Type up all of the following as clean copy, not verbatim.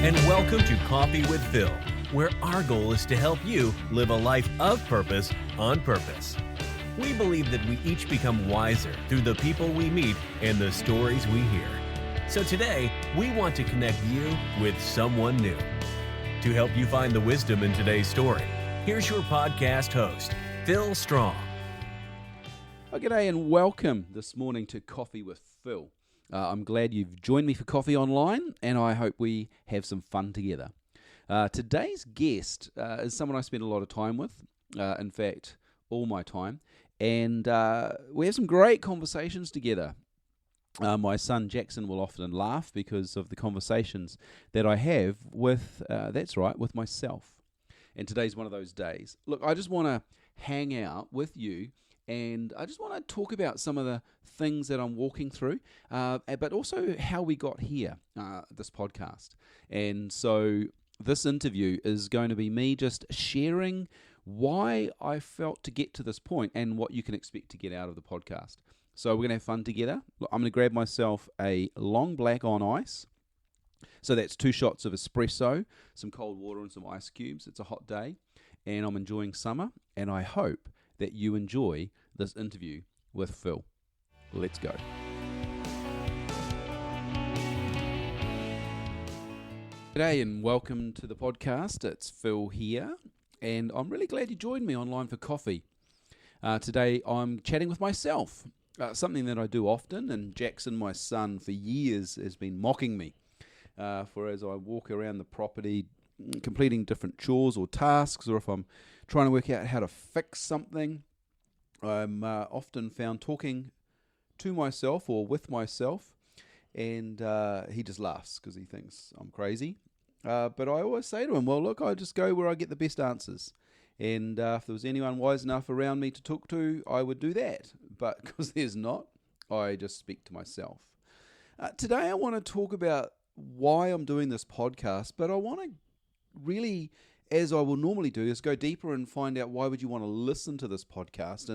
and welcome to Coffee with Phil, where our goal is to help you live a life of purpose on purpose. We believe that we each become wiser through the people we meet and the stories we hear. So today, we want to connect you with someone new. To help you find the wisdom in today's story, here's your podcast host, Phil Strong. Well, g'day and welcome this morning to Coffee with Phil. I'm glad you've joined me for coffee online, and I hope we have some fun together. Today's guest is someone I spend a lot of time with, in fact, all my time, and we have some great conversations together. My son Jackson will often laugh because of the conversations that I have with, with myself. And today's one of those days. Look, I just want to hang out with you, and I just want to talk about some of the things that I'm walking through, but also how we got here, this podcast. And so this interview is going to be me just sharing why I felt to get to this point and what you can expect to get out of the podcast. So we're going to have fun together. Look, I'm going to grab myself a long black on ice. So that's 2 shots of espresso, some cold water and some ice cubes. It's a hot day and I'm enjoying summer, and I hope that you enjoy this interview with Phil. Let's go. G'day and welcome to the podcast. It's Phil here, and I'm really glad you joined me online for coffee. Today I'm chatting with myself, something that I do often, and Jackson, my son, for years has been mocking me for as I walk around the property completing different chores or tasks, or if I'm trying to work out how to fix something. I'm often found talking to myself or with myself, and he just laughs because he thinks I'm crazy. But I always say to him, well, look, I just go where I get the best answers. And if there was anyone wise enough around me to talk to, I would do that. But because there's not, I just speak to myself. Today I want to talk about why I'm doing this podcast, but I want to really, as I will normally do, is go deeper and find out why would you want to listen to this podcast.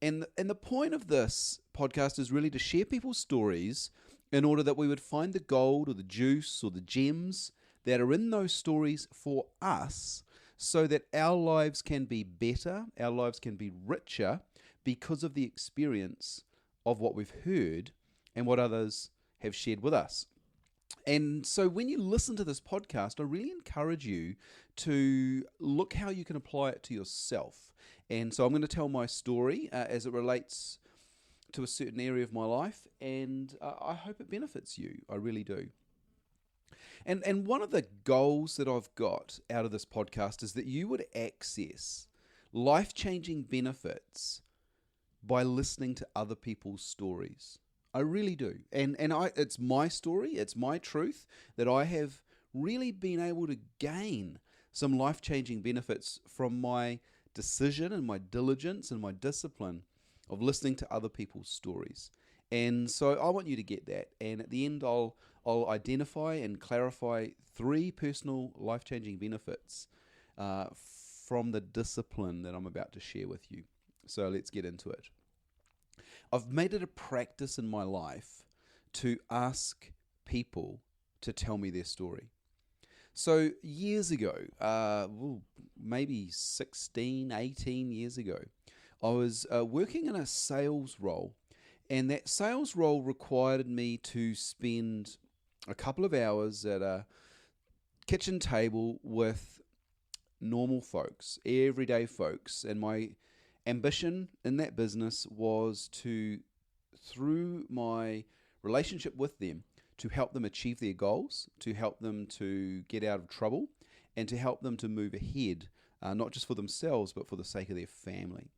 And the point of this podcast is really to share people's stories in order that we would find the gold or the juice or the gems that are in those stories for us, so that our lives can be better, our lives can be richer because of the experience of what we've heard and what others have shared with us. And so when you listen to this podcast, I really encourage you to look how you can apply it to yourself. And so I'm going to tell my story as it relates to a certain area of my life, and I hope it benefits you. I really do. And one of the goals that I've got out of this podcast is that you would access life-changing benefits by listening to other people's stories. I really do. And it's my story, it's my truth that I have really been able to gain some life-changing benefits from my decision and my diligence and my discipline of listening to other people's stories. And so I want you to get that. And at the end, I'll identify and clarify 3 personal life-changing benefits from the discipline that I'm about to share with you. So let's get into it. I've made it a practice in my life to ask people to tell me their story. So years ago, maybe 16, 18 years ago, I was working in a sales role, and that sales role required me to spend a couple of hours at a kitchen table with normal folks, everyday folks, and my ambition in that business was to, through my relationship with them, to help them achieve their goals, to help them to get out of trouble, and to help them to move ahead, not just for themselves, but for the sake of their family.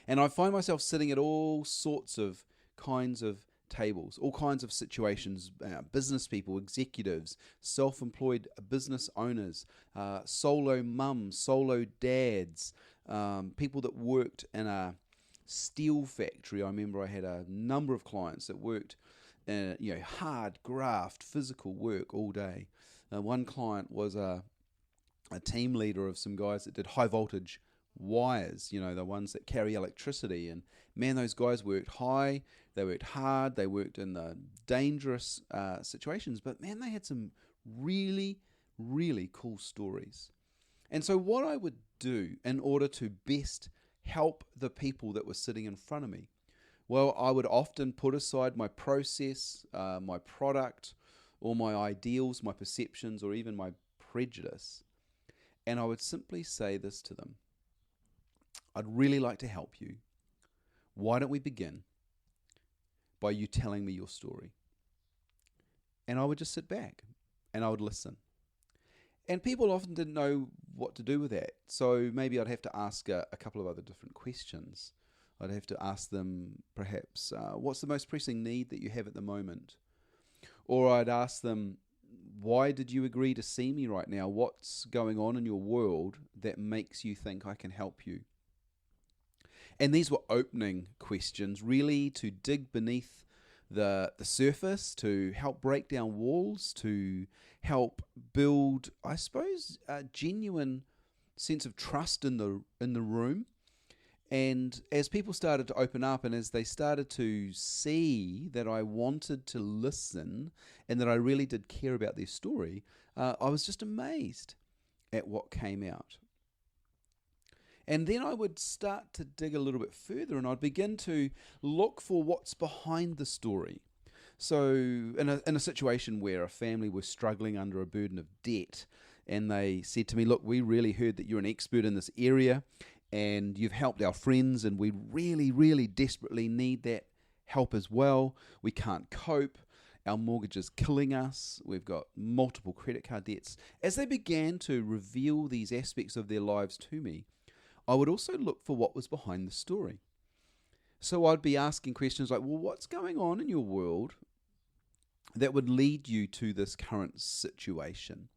And I find myself sitting at all sorts of kinds of tables, all kinds of situations, business people, executives, self-employed business owners, solo mums, solo dads, people that worked in a steel factory. I remember I had a number of clients that worked hard graft, physical work all day. One client was a team leader of some guys that did high voltage wires, the ones that carry electricity. And man, those guys worked high, they worked hard, they worked in the dangerous situations, but man, they had some really, really cool stories. And so what I would do in order to best help the people that were sitting in front of me, well, I would often put aside my process, my product, or my ideals, my perceptions, or even my prejudice. And I would simply say this to them: I'd really like to help you. Why don't we begin by you telling me your story? And I would just sit back and I would listen. And people often didn't know what to do with that. So maybe I'd have to ask a couple of other different questions. I'd have to ask them perhaps, what's the most pressing need that you have at the moment? Or I'd ask them, why did you agree to see me right now? What's going on in your world that makes you think I can help you? And these were opening questions, really to dig beneath the surface, to help break down walls, to help build, I suppose, a genuine sense of trust in the room. And as people started to open up and as they started to see that I wanted to listen and that I really did care about their story, I was just amazed at what came out. And then I would start to dig a little bit further and I'd begin to look for what's behind the story. So in a situation where a family was struggling under a burden of debt and they said to me, look, we really heard that you're an expert in this area and you've helped our friends and we really, really desperately need that help as well. We can't cope. Our mortgage is killing us. We've got multiple credit card debts. As they began to reveal these aspects of their lives to me, I would also look for what was behind the story. So I'd be asking questions like, well, what's going on in your world that would lead you to this current situation?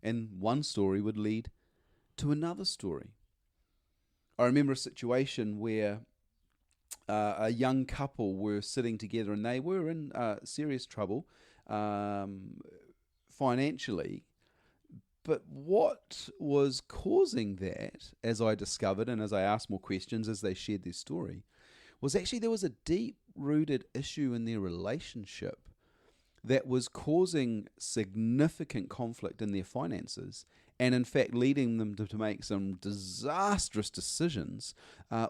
And one story would lead to another story. I remember a situation where a young couple were sitting together and they were in serious trouble financially. But what was causing that, as I discovered and as I asked more questions as they shared their story, was actually there was a deep-rooted issue in their relationship that was causing significant conflict in their finances and in fact leading them to make some disastrous decisions,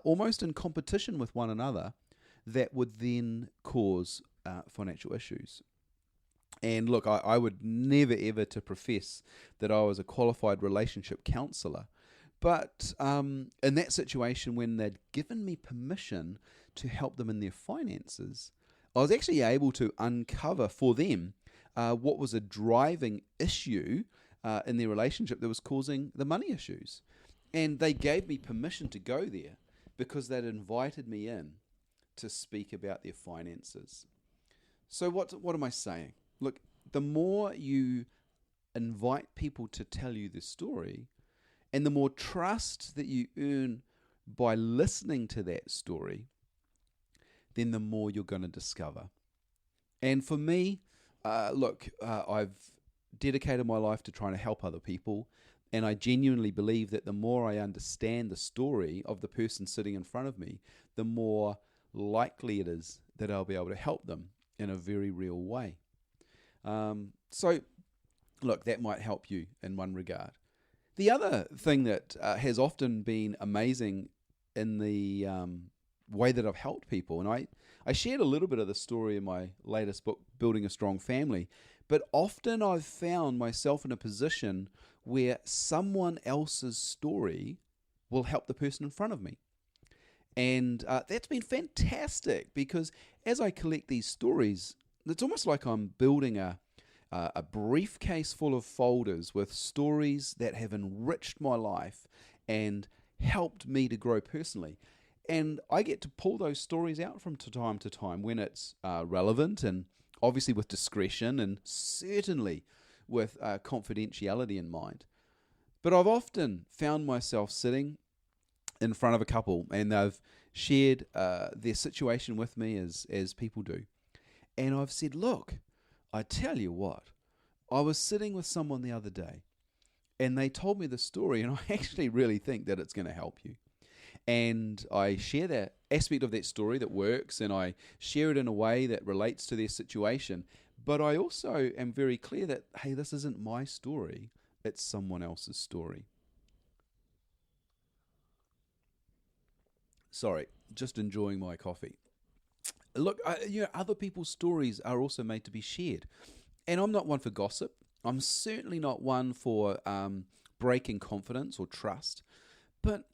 almost in competition with one another, that would then cause financial issues. And look, I would never ever to profess that I was a qualified relationship counsellor. But in that situation, when they'd given me permission to help them in their finances, I was actually able to uncover for them what was a driving issue in their relationship that was causing the money issues. And they gave me permission to go there because they'd invited me in to speak about their finances. So what am I saying? Look, the more you invite people to tell you the story, and the more trust that you earn by listening to that story, then the more you're going to discover. And for me, I've dedicated my life to trying to help other people, and I genuinely believe that the more I understand the story of the person sitting in front of me, the more likely it is that I'll be able to help them in a very real way. So, look, that might help you in one regard. The other thing that has often been amazing in the way that I've helped people, and I shared a little bit of the story in my latest book, Building a Strong Family, but often I've found myself in a position where someone else's story will help the person in front of me. And that's been fantastic because as I collect these stories, it's almost like I'm building a briefcase full of folders with stories that have enriched my life and helped me to grow personally. And I get to pull those stories out from time to time when it's relevant, and obviously with discretion and certainly with confidentiality in mind. But I've often found myself sitting in front of a couple and they've shared their situation with me as people do. And I've said, look, I tell you what, I was sitting with someone the other day And they told me the story, and I actually really think that it's going to help you. And I share that aspect of that story that works, and I share it in a way that relates to their situation. But I also am very clear that, hey, this isn't my story, it's someone else's story. Sorry, just enjoying my coffee. Look, other people's stories are also made to be shared. And I'm not one for gossip. I'm certainly not one for breaking confidence or trust. But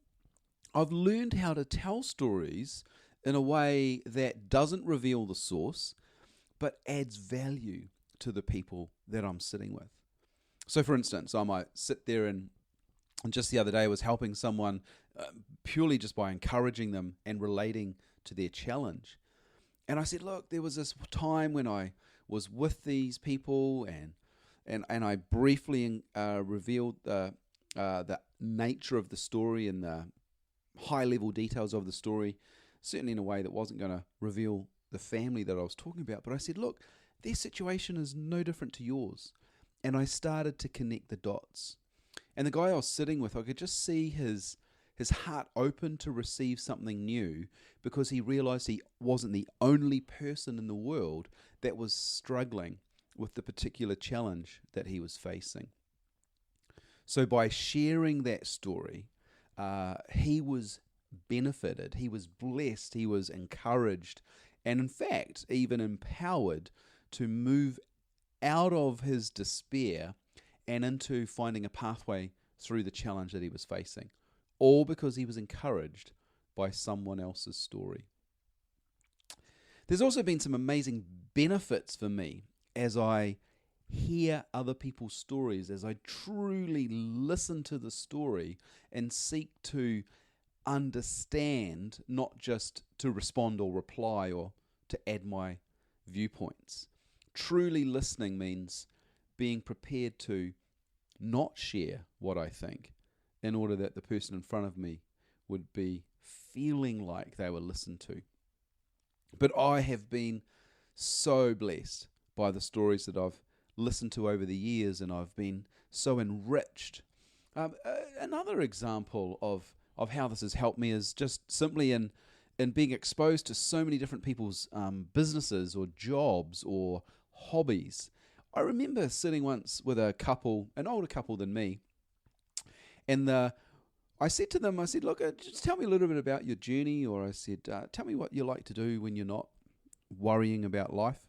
I've learned how to tell stories in a way that doesn't reveal the source, but adds value to the people that I'm sitting with. So, for instance, I might sit there and just the other day I was helping someone purely just by encouraging them and relating to their challenge. And I said, look, there was this time when I was with these people and I briefly revealed the nature of the story and the high-level details of the story, certainly in a way that wasn't going to reveal the family that I was talking about. But I said, look, their situation is no different to yours. And I started to connect the dots. And the guy I was sitting with, I could just see his heart open to receive something new because he realized he wasn't the only person in the world that was struggling with the particular challenge that he was facing. So by sharing that story, he was benefited, he was blessed, he was encouraged, and in fact, even empowered to move out of his despair and into finding a pathway through the challenge that he was facing, all because he was encouraged by someone else's story. There's also been some amazing benefits for me as I hear other people's stories, as I truly listen to the story and seek to understand, not just to respond or reply or to add my viewpoints. Truly listening means being prepared to not share what I think in order that the person in front of me would be feeling like they were listened to. But I have been so blessed by the stories that I've listened to over the years, and I've been so enriched. Another example of how this has helped me is just simply in being exposed to so many different people's businesses or jobs or hobbies. I remember sitting once with a couple, an older couple than me, and I said to them, I said, look, just tell me a little bit about your journey, or I said, tell me what you like to do when you're not worrying about life.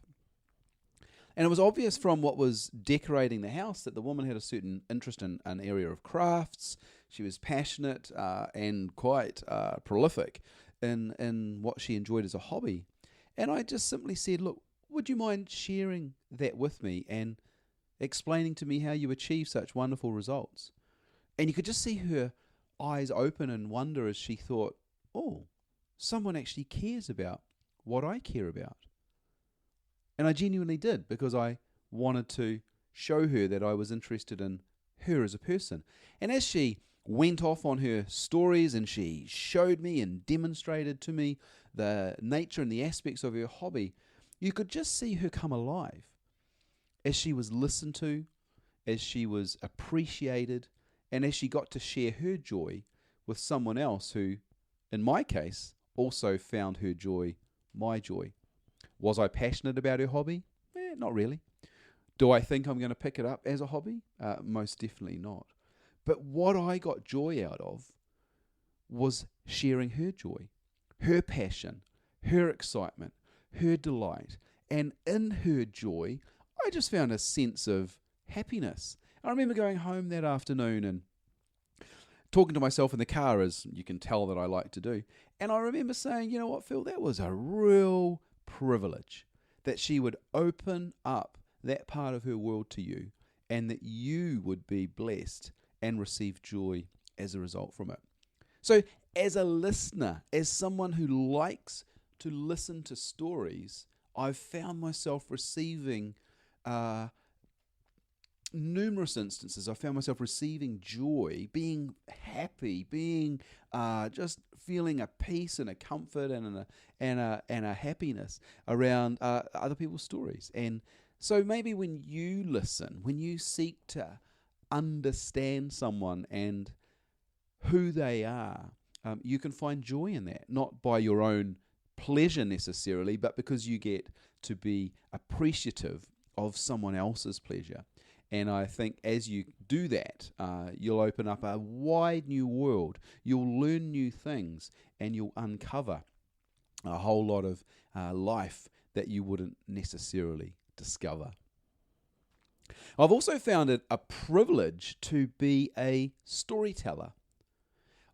And it was obvious from what was decorating the house that the woman had a certain interest in an area of crafts. She was passionate and quite prolific in what she enjoyed as a hobby. And I just simply said, look, would you mind sharing that with me and explaining to me how you achieve such wonderful results? And you could just see her eyes open in wonder as she thought, oh, someone actually cares about what I care about. And I genuinely did, because I wanted to show her that I was interested in her as a person. And as she went off on her stories and she showed me and demonstrated to me the nature and the aspects of her hobby, you could just see her come alive as she was listened to, as she was appreciated, and as she got to share her joy with someone else who, in my case, also found her joy my joy. Was I passionate about her hobby? Not really. Do I think I'm going to pick it up as a hobby? Most definitely not. But what I got joy out of was sharing her joy, her passion, her excitement, her delight. And in her joy, I just found a sense of happiness. I remember going home that afternoon and talking to myself in the car, as you can tell that I like to do. And I remember saying, you know what, Phil, that was a real privilege that she would open up that part of her world to you, and that you would be blessed and receive joy as a result from it. So as a listener, as someone who likes to listen to stories, I've found myself receiving numerous instances. I found myself receiving joy, being happy, being just feeling a peace and a comfort and a happiness around other people's stories. And so maybe when you listen, when you seek to understand someone and who they are, you can find joy in that, not by your own pleasure necessarily, but because you get to be appreciative of someone else's pleasure. And I think as you do that, you'll open up a wide new world. You'll learn new things, and you'll uncover a whole lot of life that you wouldn't necessarily discover. I've also found it a privilege to be a storyteller.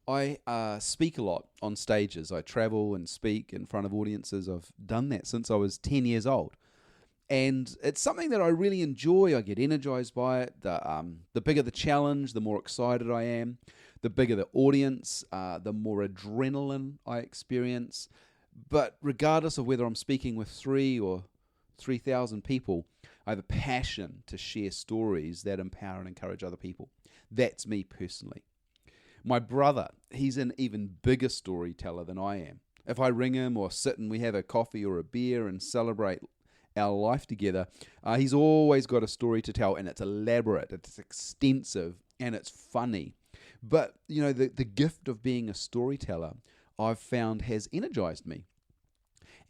I speak a lot on stages. I travel and speak in front of audiences. I've done that since I was 10 years old. And it's something that I really enjoy. I get energized by it. The bigger the challenge, the more excited I am. The bigger the audience, the more adrenaline I experience. But regardless of whether I'm speaking with 3 or 3,000 people, I have a passion to share stories that empower and encourage other people. That's me personally. My brother, he's an even bigger storyteller than I am. If I ring him or sit and we have a coffee or a beer and celebrate our life together, he's always got a story to tell, and it's elaborate, it's extensive, and it's funny. But, you know, the gift of being a storyteller, I've found, has energized me.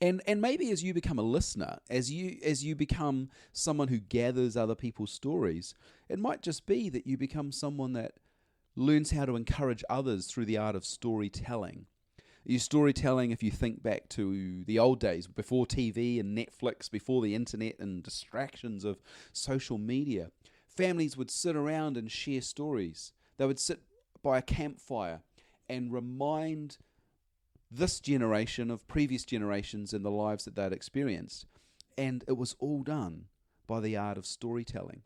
And maybe as you become a listener, as you become someone who gathers other people's stories, it might just be that you become someone that learns how to encourage others through the art of storytelling. Storytelling, if you think back to the old days, before TV and Netflix, before the internet and distractions of social media, families would sit around and share stories. They would sit by a campfire and remind this generation of previous generations and the lives that they'd experienced. And it was all done by the art of storytelling.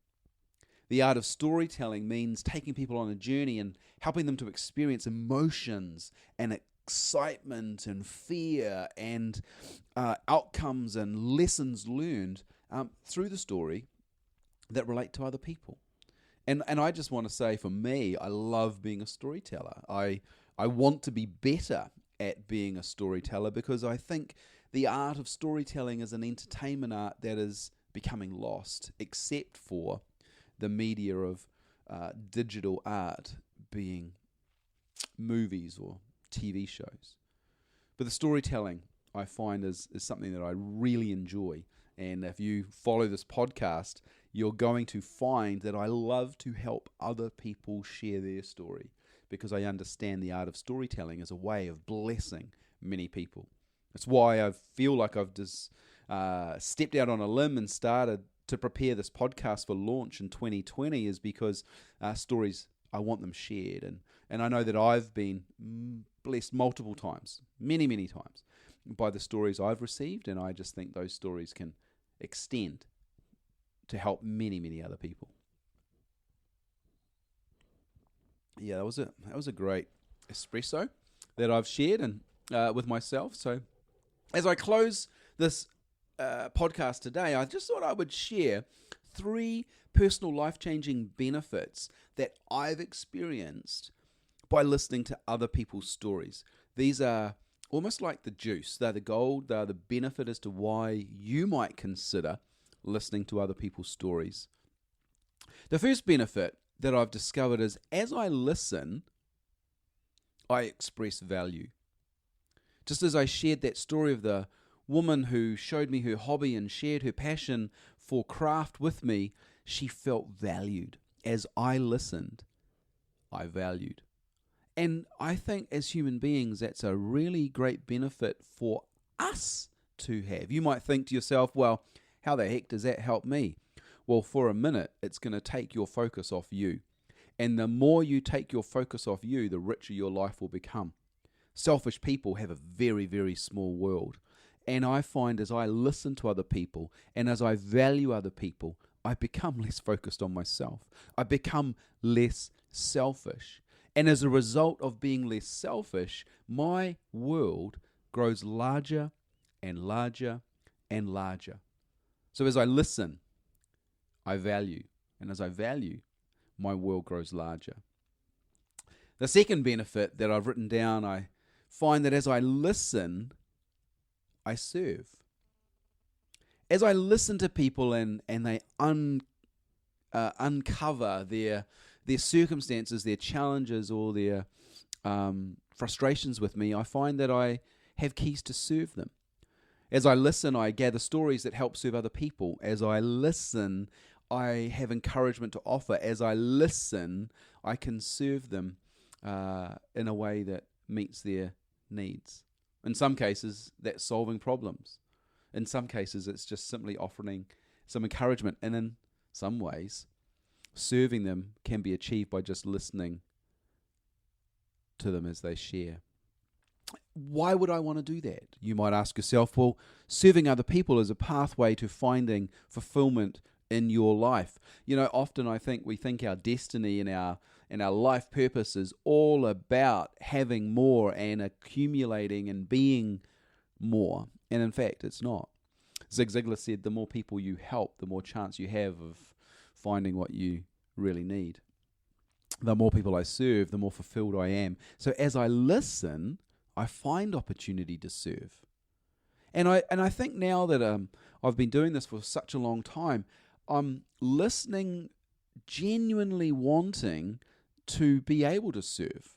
The art of storytelling means taking people on a journey and helping them to experience emotions and excitement and fear and outcomes and lessons learned through the story that relate to other people. And I just want to say, for me, I love being a storyteller. I want to be better at being a storyteller because I think the art of storytelling is an entertainment art that is becoming lost, except for the media of digital art being movies or TV shows. But the storytelling, I find, is something that I really enjoy. And if you follow this podcast, you're going to find that I love to help other people share their story because I understand the art of storytelling as a way of blessing many people. That's why I feel like I've just stepped out on a limb and started to prepare this podcast for launch in 2020 is because stories, I want them shared. And I know that I've been blessed multiple times, many, many times, by the stories I've received, and I just think those stories can extend to help many, many other people. Yeah, that was a great espresso that I've shared and with myself. So as I close this podcast today, I just thought I would share 3 personal life-changing benefits that I've experienced by listening to other people's stories. These are almost like the juice. They're the gold. They're the benefit as to why you might consider listening to other people's stories. The first benefit that I've discovered is as I listen, I express value. Just as I shared that story of the woman who showed me her hobby and shared her passion for craft with me, she felt valued. As I listened, I valued. And I think as human beings, that's a really great benefit for us to have. You might think to yourself, well, how the heck does that help me? Well, for a minute, it's going to take your focus off you. And the more you take your focus off you, the richer your life will become. Selfish people have a very, very small world. And I find as I listen to other people and as I value other people, I become less focused on myself. I become less selfish. And as a result of being less selfish, my world grows larger and larger and larger. So as I listen, I value. And as I value, my world grows larger. The second benefit that I've written down, I find that as I listen, I serve. As I listen to people and they uncover their their circumstances, their challenges, or their frustrations with me, I find that I have keys to serve them. As I listen, I gather stories that help serve other people. As I listen, I have encouragement to offer. As I listen, I can serve them in a way that meets their needs. In some cases, that's solving problems. In some cases, it's just simply offering some encouragement. And in some ways, serving them can be achieved by just listening to them as they share. Why would I want to do that? You might ask yourself, well, serving other people is a pathway to finding fulfillment in your life. Often I think we think our destiny and our life purpose is all about having more and accumulating and being more. And in fact, it's not. Zig Ziglar said, the more people you help, the more chance you have of finding what you really need. The more people I serve, the more fulfilled I am. So as I listen, I find opportunity to serve. And I think now that I've been doing this for such a long time, I'm listening, genuinely wanting to be able to serve.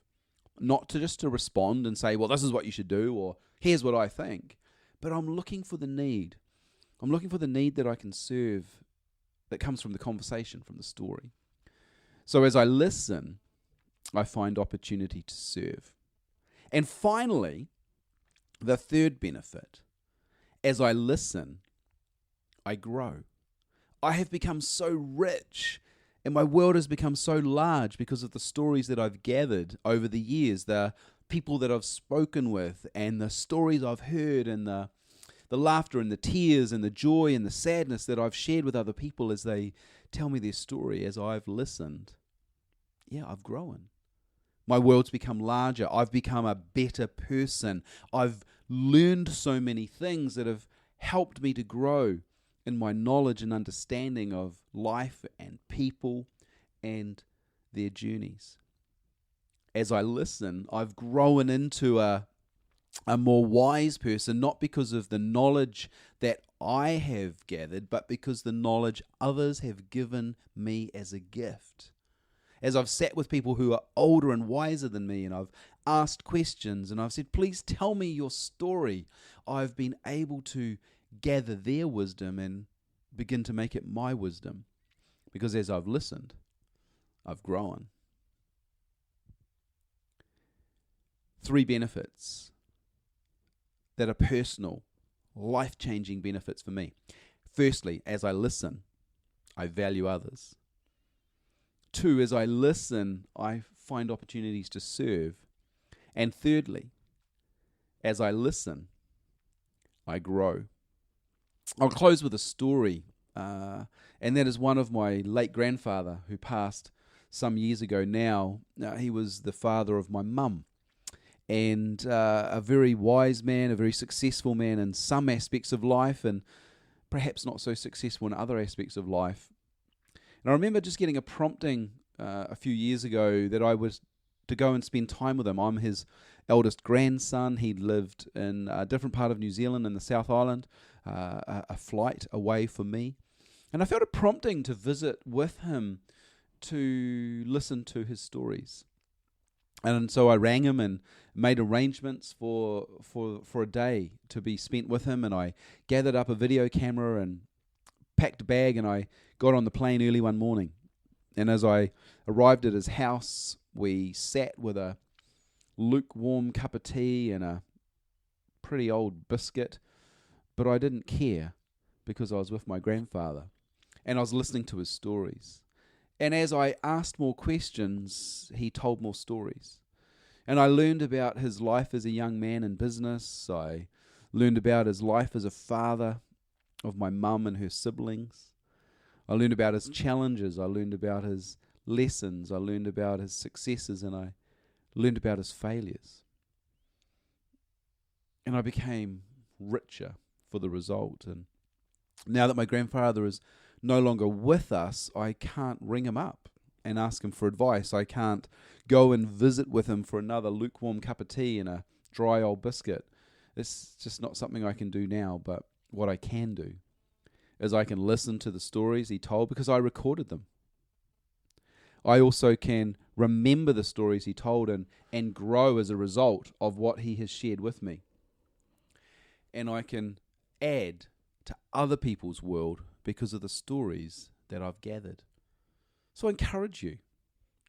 Not just to respond and say, well, this is what you should do, or here's what I think. But I'm looking for the need. I'm looking for the need that I can serve that comes from the conversation, from the story. So as I listen, I find opportunity to serve. And finally, the third benefit, as I listen, I grow. I have become so rich, and my world has become so large because of the stories that I've gathered over the years, the people that I've spoken with, and the stories I've heard, and the laughter and the tears and the joy and the sadness that I've shared with other people as they tell me their story, as I've listened. Yeah, I've grown. My world's become larger. I've become a better person. I've learned so many things that have helped me to grow in my knowledge and understanding of life and people and their journeys. As I listen, I've grown into a more wise person, not because of the knowledge that I have gathered, but because the knowledge others have given me as a gift. As I've sat with people who are older and wiser than me, and I've asked questions, and I've said, please tell me your story, I've been able to gather their wisdom and begin to make it my wisdom. Because as I've listened, I've grown. 3 benefits that are personal, life-changing benefits for me. Firstly, as I listen, I value others. 2, as I listen, I find opportunities to serve. And thirdly, as I listen, I grow. I'll close with a story, and that is one of my late grandfather who passed some years ago now. He was the father of my mum, and a very wise man, a very successful man in some aspects of life, and perhaps not so successful in other aspects of life. And I remember just getting a prompting a few years ago that I was to go and spend time with him. I'm his eldest grandson. He lived in a different part of New Zealand in the South Island, a flight away from me. And I felt a prompting to visit with him to listen to his stories. And so I rang him and made arrangements for a day to be spent with him. And I gathered up a video camera and packed a bag, and I got on the plane early one morning. And as I arrived at his house, we sat with a lukewarm cup of tea and a pretty old biscuit. But I didn't care because I was with my grandfather and I was listening to his stories. And as I asked more questions, he told more stories. And I learned about his life as a young man in business. I learned about his life as a father of my mum and her siblings. I learned about his challenges. I learned about his lessons. I learned about his successes, and I learned about his failures. And I became richer for the result. And now that my grandfather is no longer with us, I can't ring him up and ask him for advice. I can't go and visit with him for another lukewarm cup of tea and a dry old biscuit. It's just not something I can do now, but what I can do is I can listen to the stories he told because I recorded them. I also can remember the stories he told and grow as a result of what he has shared with me. And I can add to other people's world because of the stories that I've gathered. So I encourage you,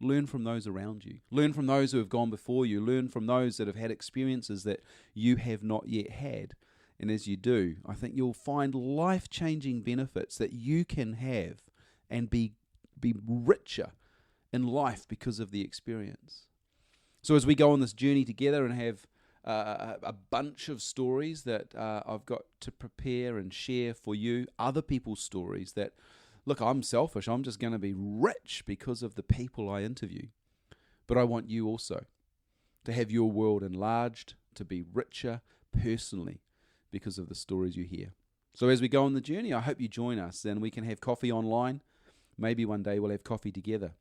learn from those around you. Learn from those who have gone before you. Learn from those that have had experiences that you have not yet had. And as you do, I think you'll find life-changing benefits that you can have and be richer in life because of the experience. So as we go on this journey together and have a bunch of stories that I've got to prepare and share for you, other people's stories that, look, I'm selfish. I'm just going to be rich because of the people I interview. But I want you also to have your world enlarged, to be richer personally because of the stories you hear. So as we go on the journey, I hope you join us and we can have coffee online. Maybe one day we'll have coffee together.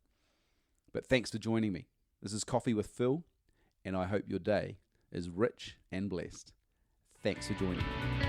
But thanks for joining me. This is Coffee with Phil, and I hope your day is rich and blessed. Thanks for joining me.